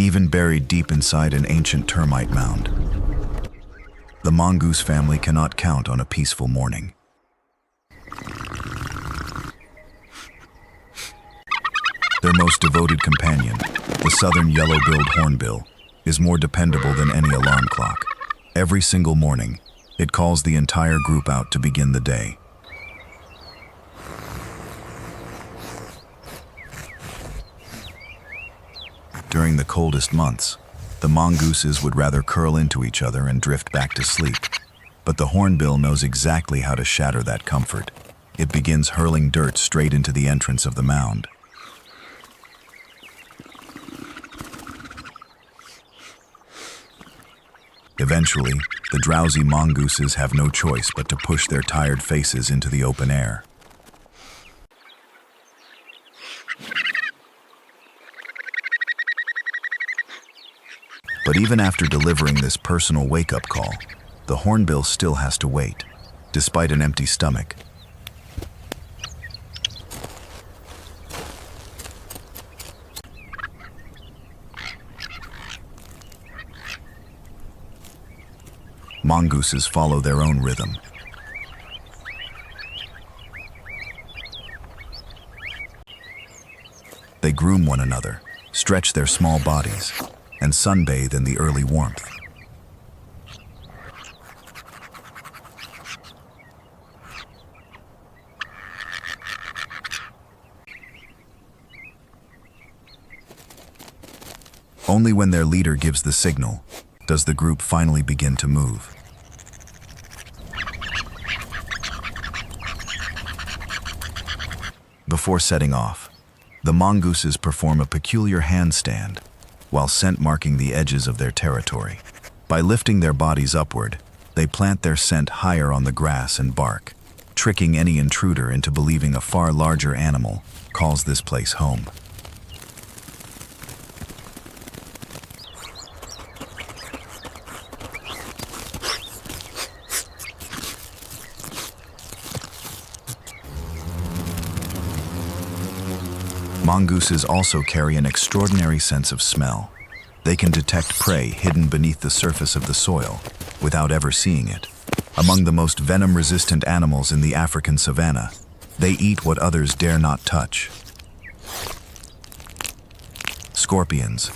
even buried deep inside an ancient termite mound. The mongoose family cannot count on a peaceful morning. Their most devoted companion, the southern yellow-billed hornbill, is more dependable than any alarm clock. Every single morning, it calls the entire group out to begin the day. During the coldest months, the mongooses would rather curl into each other and drift back to sleep. But the hornbill knows exactly how to shatter that comfort. It begins hurling dirt straight into the entrance of the mound. Eventually, the drowsy mongooses have no choice but to push their tired faces into the open air. But even after delivering this personal wake-up call, the hornbill still has to wait, despite an empty stomach. Mongooses follow their own rhythm. They groom one another, stretch their small bodies, and sunbathe in the early warmth. Only when their leader gives the signal does the group finally begin to move. Before setting off, the mongooses perform a peculiar handstand while scent marking the edges of their territory. By lifting their bodies upward, they plant their scent higher on the grass and bark, tricking any intruder into believing a far larger animal calls this place home. Mongooses also carry an extraordinary sense of smell. They can detect prey hidden beneath the surface of the soil without ever seeing it. Among the most venom-resistant animals in the African savanna, they eat what others dare not touch. Scorpions,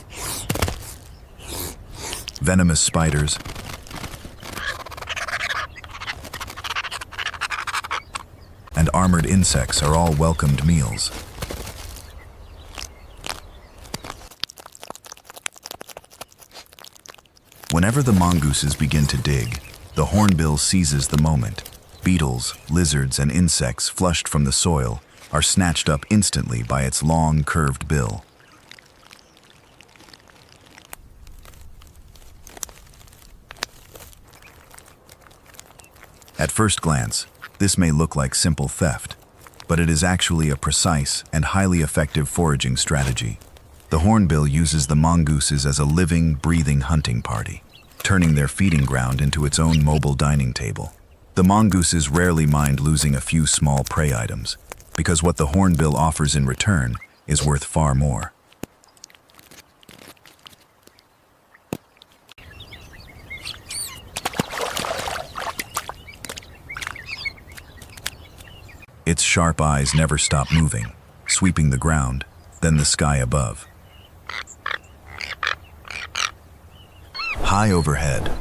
venomous spiders, and armored insects are all welcomed meals. Whenever the mongooses begin to dig, the hornbill seizes the moment. Beetles, lizards, and insects flushed from the soil are snatched up instantly by its long, curved bill. At first glance, this may look like simple theft, but it is actually a precise and highly effective foraging strategy. The hornbill uses the mongooses as a living, breathing hunting party, turning their feeding ground into its own mobile dining table. The mongooses rarely mind losing a few small prey items, because what the hornbill offers in return is worth far more. Its sharp eyes never stop moving, sweeping the ground, then the sky above. High overhead,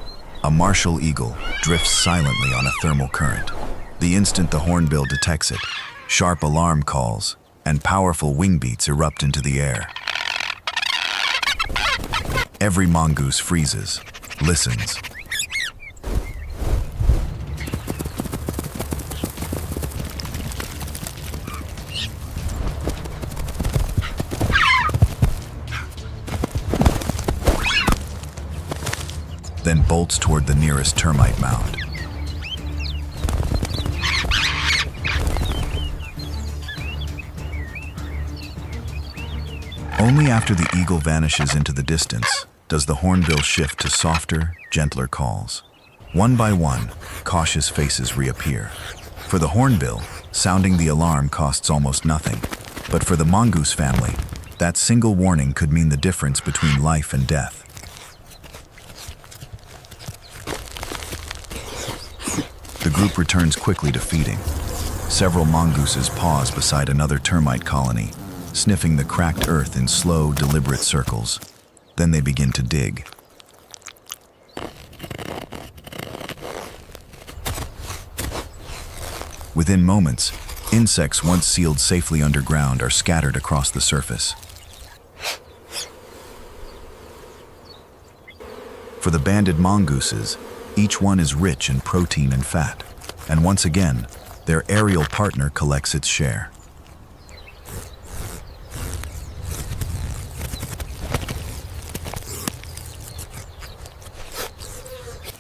a martial eagle drifts silently on a thermal current. The instant the hornbill detects it, sharp alarm calls and powerful wing beats erupt into the air. Every mongoose freezes, listens. Then bolts toward the nearest termite mound. Only after the eagle vanishes into the distance does the hornbill shift to softer, gentler calls. One by one, cautious faces reappear. For the hornbill, sounding the alarm costs almost nothing, but for the mongoose family, That single warning could mean the difference between life and death. The group returns quickly to feeding. Several mongooses pause beside another termite colony, sniffing the cracked earth in slow, deliberate circles. Then they begin to dig. Within moments, insects once sealed safely underground are scattered across the surface. For the banded mongooses, each one is rich in protein and fat, and once again, their aerial partner collects its share.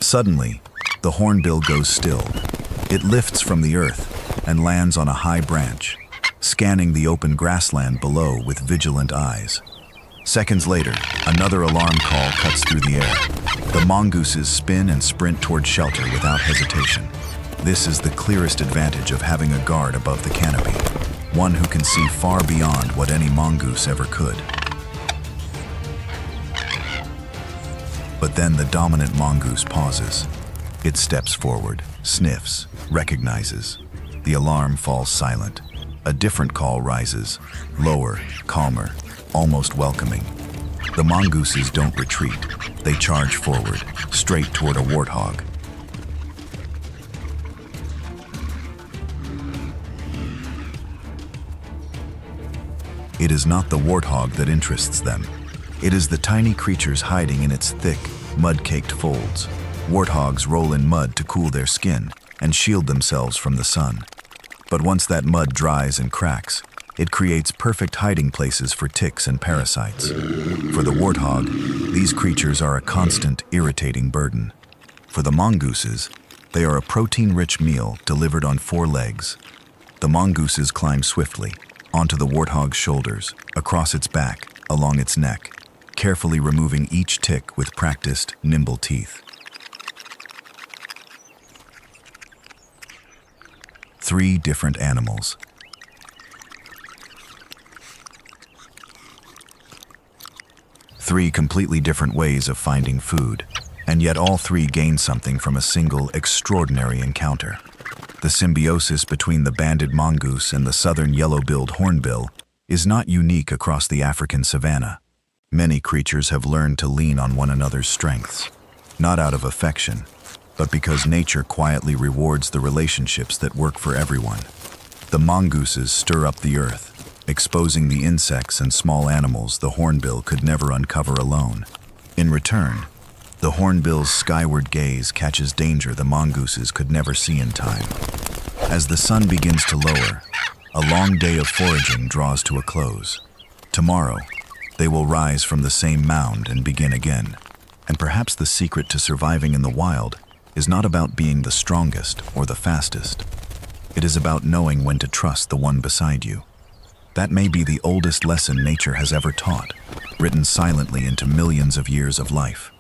Suddenly, the hornbill goes still. It lifts from the earth and lands on a high branch, scanning the open grassland below with vigilant eyes. Seconds later, another alarm call cuts through the air. The mongooses spin and sprint toward shelter without hesitation. This is the clearest advantage of having a guard above the canopy, one who can see far beyond what any mongoose ever could. But then the dominant mongoose pauses. It steps forward, sniffs, recognizes. The alarm falls silent. A different call rises, lower, calmer, almost welcoming. The mongooses don't retreat. They charge forward, straight toward a warthog. It is not the warthog that interests them. It is the tiny creatures hiding in its thick, mud-caked folds. Warthogs roll in mud to cool their skin and shield themselves from the sun. But once that mud dries and cracks, it creates perfect hiding places for ticks and parasites. For the warthog, these creatures are a constant, irritating burden. For the mongooses, they are a protein-rich meal delivered on 4 legs. The mongooses climb swiftly, onto the warthog's shoulders, across its back, along its neck, carefully removing each tick with practiced, nimble teeth. 3 different animals. 3 completely different ways of finding food, and yet all 3 gain something from a single, extraordinary encounter. The symbiosis between the banded mongoose and the southern yellow-billed hornbill is not unique across the African savanna. Many creatures have learned to lean on one another's strengths, not out of affection, but because nature quietly rewards the relationships that work for everyone. The mongooses stir up the earth, exposing the insects and small animals the hornbill could never uncover alone. In return, the hornbill's skyward gaze catches danger the mongooses could never see in time. As the sun begins to lower, a long day of foraging draws to a close. Tomorrow, they will rise from the same mound and begin again. And perhaps the secret to surviving in the wild is not about being the strongest or the fastest. It is about knowing when to trust the one beside you. That may be the oldest lesson nature has ever taught, written silently into millions of years of life.